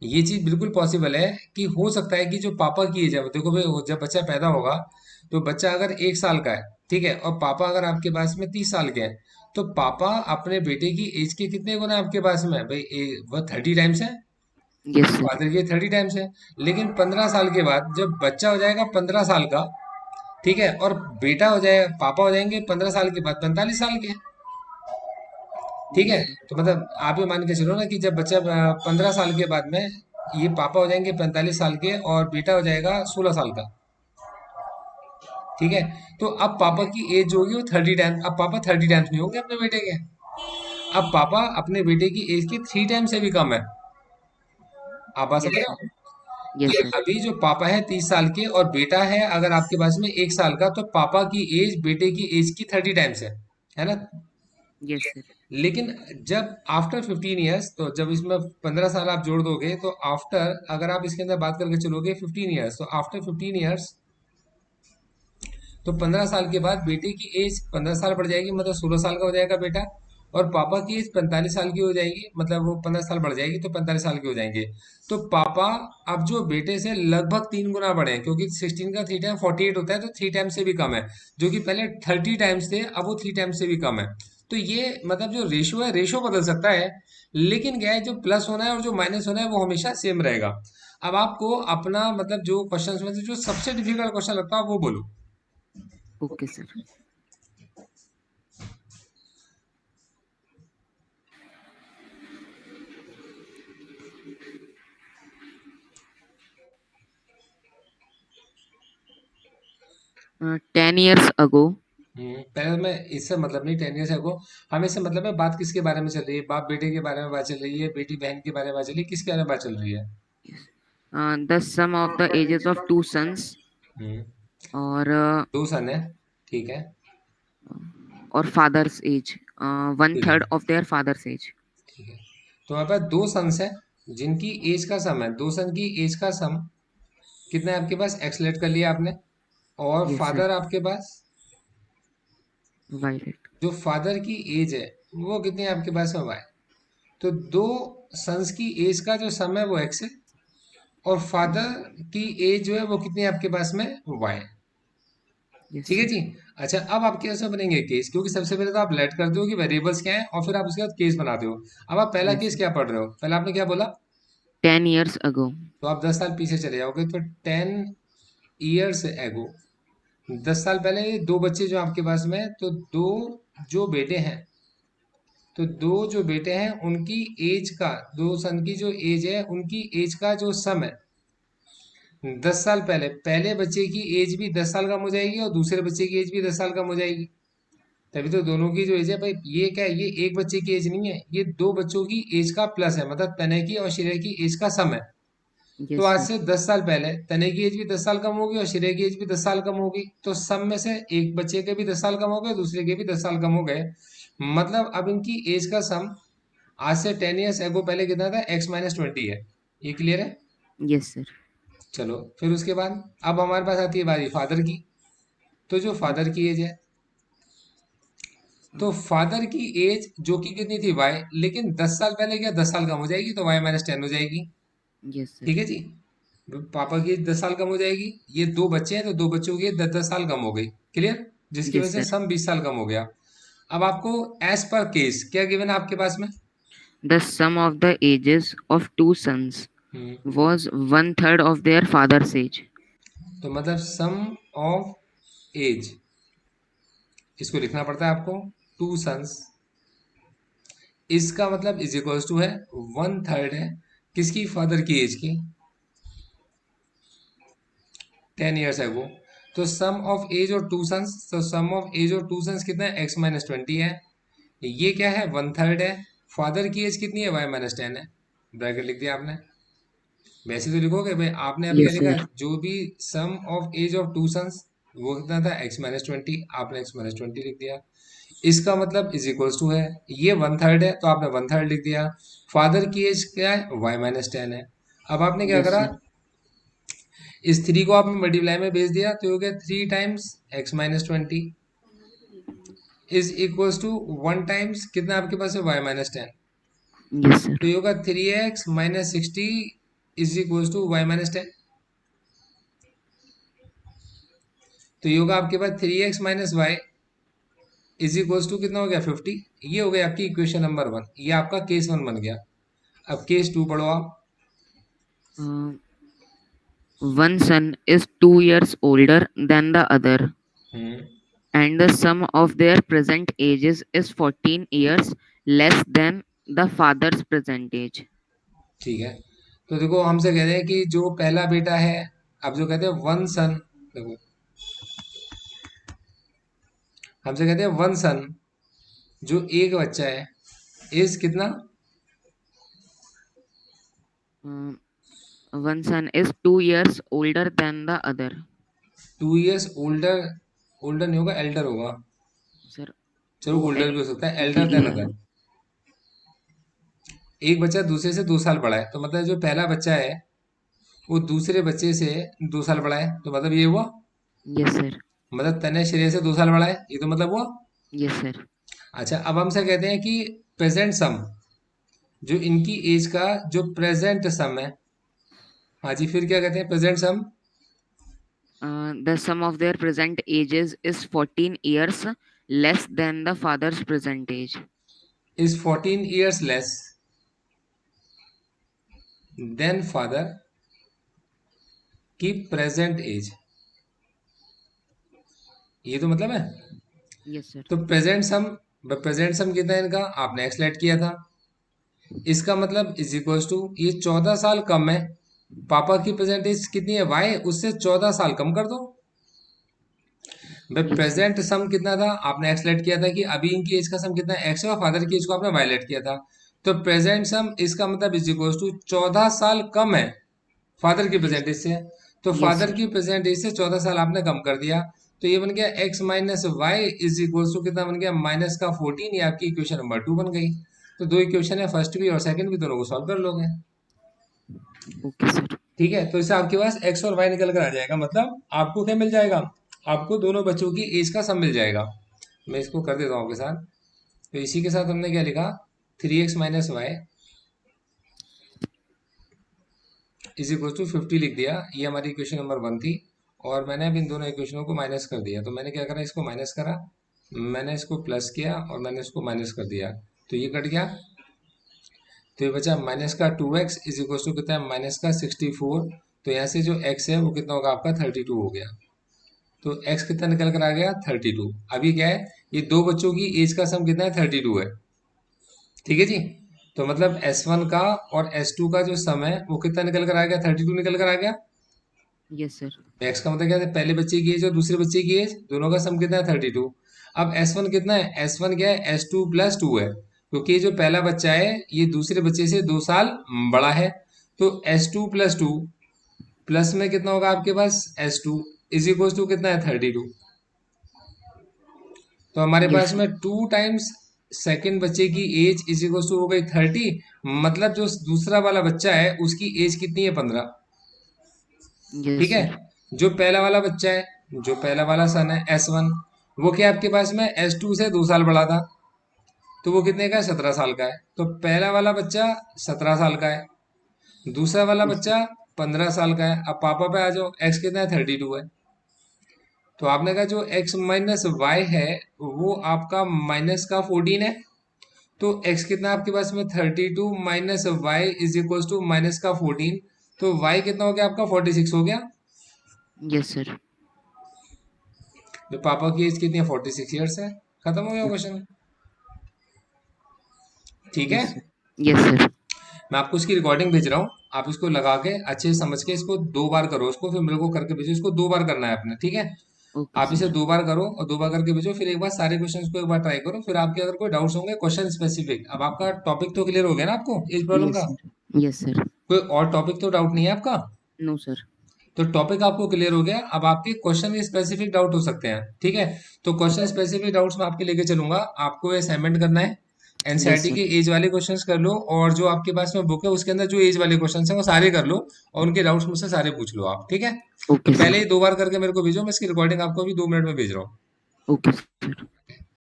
ये चीज बिल्कुल पॉसिबल है कि हो सकता है कि जो पापा की एज है, देखो भाई जब बच्चा पैदा होगा तो बच्चा अगर 1 साल का है, ठीक है, और पापा अगर आपके पास में 30 साल के हैं, तो पापा अपने बेटे की एज के कितने गुना आपके पास में है भाई? वह 30 टाइम्स है, यस सर। फादर के 30 टाइम्स है। लेकिन 15 साल के बाद जब बच्चा हो जाएगा 15 साल का, ठीक है, और बेटा हो जाए, पापा हो जाएंगे 15 साल के बाद 45 साल के, ठीक यस है। सर। तो मतलब आप ये मान के चलो ना कि जब बच्चा 15 साल के बाद में, ये पापा हो जाएंगे 45 साल के और बेटा हो जाएगा 16 साल का, ठीक है। तो अब पापा की एज जो होगी वो 30 टाइम्स, अब पापा 30 टाइम्स नहीं होंगे अपने बेटे के, अब पापा अपने बेटे की एज के 3 टाइम्स से भी कम है। आप बात समझ यस रहे हो? सर। यस कि सर। अभी जो पापा है 30 साल के और बेटा है अगर आपके पास में 1 साल का, तो पापा की एज बेटे की एज की 30 टाइम्स है ना? Yes sir. लेकिन जब आफ्टर 15 ईयर्स, तो जब इसमें 15 साल आप जोड़ दोगे, तो आफ्टर, अगर आप इसके अंदर बात करके चलोगे 15 ईयर्स, तो आफ्टर 15 ईयर्स, तो 15 साल के बाद बेटे की एज 15 साल बढ़ जाएगी, मतलब 16 साल का हो जाएगा बेटा, और पापा की एज 45 साल की हो जाएगी, मतलब वो 15 साल बढ़ जाएगी तो 45 साल के हो जाएंगे। तो पापा अब जो बेटे से लगभग 3 गुना बढ़े हैं, क्योंकि 16 का 3 टाइम 48 होता है, तो 3 टाइम से भी कम है। जो कि पहले 30 टाइम्स थे, अब वो 3 टाइम्स से भी कम है। तो ये मतलब जो रेशो है, रेशो बदल सकता है, लेकिन क्या है, जो प्लस होना है और जो माइनस होना है वो हमेशा सेम रहेगा। अब आपको अपना मतलब जो क्वेश्चन में से जो सबसे डिफिकल्ट क्वेश्चन लगता है वो बोलो। Okay sir. 10 years ago। पहले मैं इससे मतलब नहीं, 10 ईयर्स है को, हमें इससे मतलब है बात किसके बारे में चल रही है? बाप बेटे के बारे में बात चल रही है, बेटी बहन के बारे में बात चल रही है, किसके बारे में बात चल रही है? The sum of the ages of two sons. Hmm. और 2 सन है, ठीक है। और फादर्स एज, वन ठीक है, third of their father's age. ठीक है। तो हमारे पास 2 सन्स है जिनकी एज का सम है, 2 सन की एज का सम कितना है आपके पास? एक्सलेट कर लिया आपने। और यस सर। फादर आपके पास, वायलेट। जो फादर की एज है वो कितनी है आपके पास में? वाई। तो 2 सन्स की एज का जो सम है वो एक्स है, और फादर की एज जो है वो कितनी है आपके पास में? वाई। यस ठीक है सर। जी। अच्छा, अब आप कैसे बनेंगे केस? क्योंकि सबसे पहले तो आप लेट करते हो कि वेरिएबल्स क्या है, और फिर आप उसके बाद केस बनाते हो। अब आप पहला यस केस सर। क्या पढ़ रहे हो? पहले आपने क्या बोला? 10 years ago। तो आप 10 साल पीछे चले जाओगे, तो 10 ईयर्स एगो, 10 साल पहले ये दो बच्चे जो आपके पास में है, तो दो जो बेटे हैं, तो दो जो बेटे हैं उनकी एज का, 2 सन की जो एज है उनकी एज का जो सम है 10 साल पहले, पहले बच्चे की एज भी 10 साल कम हो जाएगी और दूसरे बच्चे की एज भी 10 साल कम हो जाएगी। तभी तो दोनों की जो एज है भाई, ये क्या है, ये एक बच्चे की एज नहीं है, ये दो बच्चों की एज का प्लस है, मतलब तनय की और श्रेय की एज का सम है। तो यस आज सर। से 10 साल पहले तनय की एज भी 10 साल कम होगी और श्रेय की एज भी 10 साल कम होगी, तो सम में से एक बच्चे के भी 10 साल कम हो गए, दूसरे के भी 10 साल कम हो गए। मतलब अब इनकी एज का सम आज से 10 ईयर्स एगो पहले कितना था? x-20 है। ये क्लियर है? Yes sir. चलो फिर उसके बाद अब हमारे पास आती है बारी फादर की। तो जो फादर की एज है, तो फादर की एज जो कि कितनी थी? वाई, लेकिन 10 साल पहले क्या 10 साल कम हो जाएगी, तो y-10 हो जाएगी। यस ठीक सर। है जी। पापा की एज 10 साल कम हो जाएगी, ये दो बच्चे हैं तो दो बच्चों की 10-10 साल कम हो गई। क्लियर? जिसकी यस वजह से सर। सम 20 साल कम हो गया। अब आपको एज पर केस क्या गिवन है आपके पास में? The sum of the ages of two sons hmm. was one third of their father's age. तो मतलब सम ऑफ एज, इसको लिखना पड़ता है आपको, 2 सन्स, इसका मतलब इज इक्वल्स टू है 1/3 है किसकी? फादर की एज की, 10 ईयर्स है वो। तो सम ऑफ एज और 2 सन्स, तो सम ऑफ एज और 2 सन्स कितना है? x-20 है। ये क्या है? 1/3 है। फादर की एज कितनी है? y-10 है। ब्रैकेट लिख दिया आपने। वैसे तो लिखोगे भाई, आपने अब क्या Yes, लिखा? sir. जो भी सम ऑफ एज ऑफ 2 सन्स, वो कितना था? x-20, आपने x-20 लिख दिया। इसका मतलब इज इक्वल्स टू है, ये 1/3 है तो आपने 1/3 लिख दिया। फादर की एज क्या है? y-10 है। अब आपने क्या Yes, करा? sir. इस 3 को आपने मल्टीप्लाई में भेज दिया, तो हो गया 3 times x-20 is equals to 1 times कितना आपके पास है? y-10। Yes, sir. तो ये होगा 3x-60 is equal to y-10। तो ये होगा आपके पास 3x minus y is equal to कितना हो गया 50। ये हो गया आपकी इक्वेशन नंबर 1, ये आपका केस 1 बन गया। अब केस 2 पढ़ो आप। Uh, one son is 2 years older than the other, hmm. and the sum of their present ages is 14 years less than the father's present age. ठीक है, तो देखो हमसे कहते हैं कि जो पहला बेटा है, अब जो कहते हैं वन सन, देखो हमसे कहते हैं वन सन, जो एक बच्चा है, इज कितना, Uh, one son is 2 years older than the other. 2 years older, older नहीं होगा एल्डर होगा। सर चलो वो ओल्डर भी हो सकता है, जी एल्डर देन अदर। एक बच्चा दूसरे से 2 साल बड़ा है, तो मतलब जो पहला बच्चा है वो दूसरे बच्चे से 2 साल बड़ा है, तो मतलब ये हुआ, यस सर। मतलब तने श्रेय से 2 साल बड़ा है, ये तो मतलब हुआ। Yes sir. अच्छा, अब हमसे कहते हैं कि प्रेजेंट सम, जो इनकी एज का जो प्रेजेंट सम है। हाँ जी, फिर क्या कहते हैं present sum. The sum of their present ages is 14 years less than the father's present age. Is 14 years less than father की प्रेजेंट एज, ये तो मतलब है। Yes sir. तो प्रेजेंट सम कितना है इनका, आपने एक्सलेट किया था। इसका मतलब इज इक्वल टू ये 14 साल कम है, पापा की प्रेजेंट एज कितनी है वाई, उससे 14 साल कम कर दो। भाई यस सर। प्रेजेंट सम कितना था, आपने एक्सलेट किया था कि अभी इनकी एज का सम कितना है एक्स है, और फादर की एज को आपने वायलेट किया था। तो प्रेजेंट सम इसका मतलब इज इक्वल टू 14 साल कम है फादर की यस। प्रेजेंट एज से। तो यस फादर सर। की प्रेजेंट एज से 14 साल आपने कम कर दिया। तो ये बन गया x minus y is equal to कितना बन गया माइनस का 14। ये आपकी इक्वेशन नंबर 2 बन गई। तो दो इक्वेशन है, फर्स्ट भी और सेकंड भी, दोनों को सॉल्व कर लोगे। Okay sir. ठीक है, तो इससे आपके पास एक्स और वाई निकल कर आ जाएगा, मतलब आपको क्या मिल जाएगा, आपको दोनों बच्चों की एज का सम मिल जाएगा। मैं इसको कर देता हूँ आपके साथ। तो इसी के साथ हमने क्या लिखा, 3x - y is equal to 50 लिख दिया। ये हमारी इक्वेशन नंबर 1 थी। और मैंने अब इन दोनों इक्वेशनों को माइनस कर दिया। तो मैंने क्या करा, इसको माइनस करा, मैंने इसको प्लस किया, और मैंने इसको माइनस कर दिया। तो ये कट गया। तो ये बचा माइनस का 2x इज इक्वल टू कितना है माइनस का 64। तो यहाँ से जो x है वो कितना होगा आपका 32 हो गया। तो x कितना निकल कर आ गया 32। अभी क्या है, ये दो बच्चों की एज का सम कितना है 32 है। ठीक है जी। तो मतलब S1 का और S2 का जो सम है वो कितना निकल कर आ गया 32 निकल कर आ गया। Yes sir. एक्स का मतलब क्या है, पहले बच्चे की एज और दूसरे बच्चे की एज दोनों का सम कितना है 32। अब S1 कितना है, S1 क्या है S2+2 है, क्योंकि ये जो पहला बच्चा है ये दूसरे बच्चे से 2 साल बड़ा है। तो S2+2 प्लस में कितना होगा आपके पास S2 इज इक्वल टू कितना है 32। तो हमारे यस पास सर। में 2 टाइम्स सेकेंड बच्चे की एज इज इक्वल टू हो गई 30। मतलब जो दूसरा वाला बच्चा है उसकी एज कितनी है 15। यस ठीक है। सर। जो पहला वाला बच्चा है, जो पहला वाला सन है S1, वो क्या आपके पास में S2 से 2 साल बड़ा था, तो वो कितने का है 17 साल का है। तो पहला वाला बच्चा 17 साल का है, दूसरा वाला यस सर। बच्चा 15 साल का है। अब पापा पे आ जाओ, एक्स कितना है 32 है। तो आपने कहा जो एक्स माइनस वाई है वो आपका माइनस का 14 है। तो x कितना है आपके पास में 32 minus y is equal to minus का 14। तो y कितना हो गया आपका 46 हो गया। Yes sir. तो पापा की एज कितनी है 46 ईयर्स है। खत्म हो गया क्वेश्चन। ठीक है। Yes sir. Yes sir. मैं आपको इसकी रिकॉर्डिंग भेज रहा हूँ, आप इसको लगा के अच्छे से समझ के इसको 2 बार करो, उसको फिर मेरे को करके भेजो। इसको 2 बार करना है आपने, ठीक है। ओके आप इसे सर। 2 बार करो और 2 बार करके भेजो, फिर एक बार सारे क्वेश्चंस को एक बार ट्राई करो, फिर आपके अगर कोई डाउट्स होंगे क्वेश्चन स्पेसिफिक। अब आपका टॉपिक तो क्लियर हो गया ना आपको एज प्रॉब्लम यस का। सर। Yes sir. कोई और टॉपिक तो डाउट नहीं है आपका। No sir. तो टॉपिक आपको क्लियर हो गया। अब आपके क्वेश्चन स्पेसिफिक डाउट हो सकते हैं, ठीक है। तो क्वेश्चन स्पेसिफिक डाउट्स मैं आपके लेके चलूंगा। आपको ये असाइनमेंट करना है, यस एनसीईआरटी सर। के एज वाले क्वेश्चंस कर लो, और जो आपके पास में बुक है उसके अंदर जो एज वाले क्वेश्चंस हैं वो सारे कर लो, और उनके डाउट्स मुझसे सारे पूछ लो आप, ठीक है। तो ओके पहले सर। ही 2 बार करके मेरे को भेजो, मैं इसकी रिकॉर्डिंग आपको अभी 2 मिनट में भेज रहा हूँ। Okay sir.